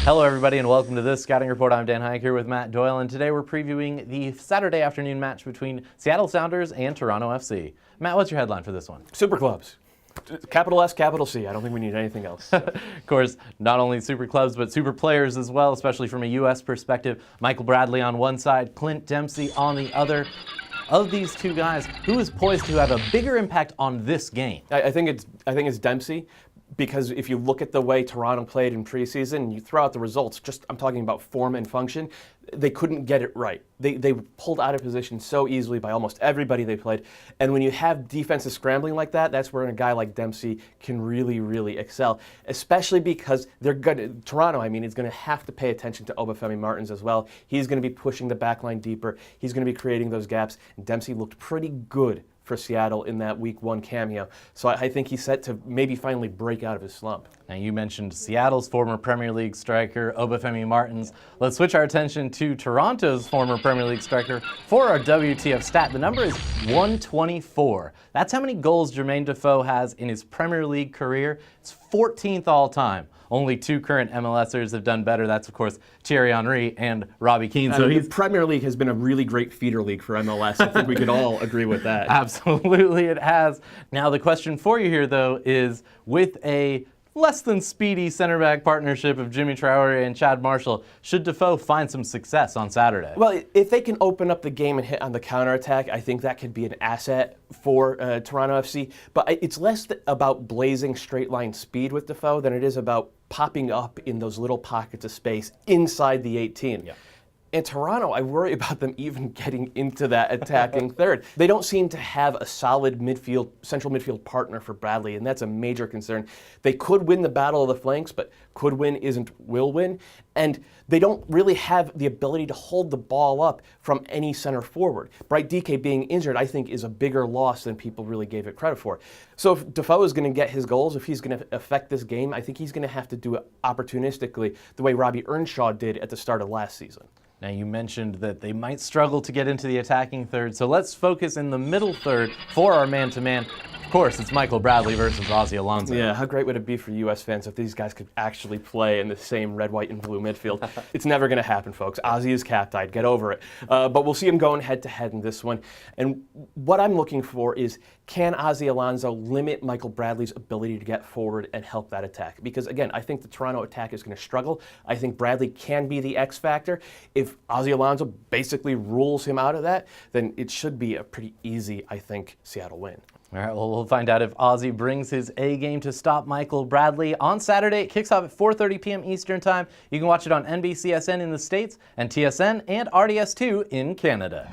Hello everybody and welcome to this Scouting Report. I'm Dan Haiek here with Matt Doyle, and today we're previewing the Saturday afternoon match between Seattle Sounders and Toronto FC. Matt, what's your headline for this one? Super clubs. Capital S, capital C. I don't think we need anything else. So. Of course, not only super clubs, but super players as well, especially from a U.S. perspective. Michael Bradley on one side, Clint Dempsey on the other. Of these two guys, who is poised to have a bigger impact on this game? I think it's Dempsey, because if you look at the way Toronto played in preseason, you throw out the results, I'm talking about form and function, they couldn't get it right. They pulled out of position so easily by almost everybody they played. And when you have defensive scrambling like that, that's where a guy like Dempsey can really, really excel, especially because Toronto is going to have to pay attention to Obafemi Martins as well. He's going to be pushing the back line deeper. He's going to be creating those gaps. And Dempsey looked pretty good for Seattle in that Week 1 cameo. So I think he's set to maybe finally break out of his slump. Now you mentioned Seattle's former Premier League striker, Obafemi Martins. Let's switch our attention to Toronto's former Premier League striker for our WTF stat. The number is 124. That's how many goals Jermaine Defoe has in his Premier League career. It's 14th all time. Only two current MLSers have done better. That's, of course, Thierry Henry and Robbie Keane. So the Premier League has been a really great feeder league for MLS. I think we could all agree with that. Absolutely, it has. Now, the question for you here, though, is with a less than speedy center back partnership of Jimmy Traore and Chad Marshall, should Defoe find some success on Saturday? Well, if they can open up the game and hit on the counterattack, I think that could be an asset for Toronto FC. But it's less about blazing straight line speed with Defoe than it is about popping up in those little pockets of space inside the 18. Yeah. In Toronto, I worry about them even getting into that attacking third. They don't seem to have a solid central midfield partner for Bradley, and that's a major concern. They could win the battle of the flanks, but could win isn't will win. And they don't really have the ability to hold the ball up from any center forward. Bright DK being injured, I think, is a bigger loss than people really gave it credit for. So if Defoe is going to get his goals, if he's going to affect this game, I think he's going to have to do it opportunistically the way Robbie Earnshaw did at the start of last season. Now, you mentioned that they might struggle to get into the attacking third, so let's focus in the middle third for our man-to-man. Of course, it's Michael Bradley versus Ozzie Alonso. Yeah, how great would it be for U.S. fans if these guys could actually play in the same red, white, and blue midfield? It's never going to happen, folks. Ozzie is cat-eyed. Get over it. But we'll see him going head-to-head in this one. And what I'm looking for is, can Ozzie Alonso limit Michael Bradley's ability to get forward and help that attack? Because, again, I think the Toronto attack is going to struggle. I think Bradley can be the X factor. If Ozzie Alonso basically rules him out of that, then it should be a pretty easy, I think, Seattle win. All right, well, we'll find out if Ozzie brings his A game to stop Michael Bradley. On Saturday, it kicks off at 4:30 p.m. Eastern Time. You can watch it on NBCSN in the States and TSN and RDS2 in Canada.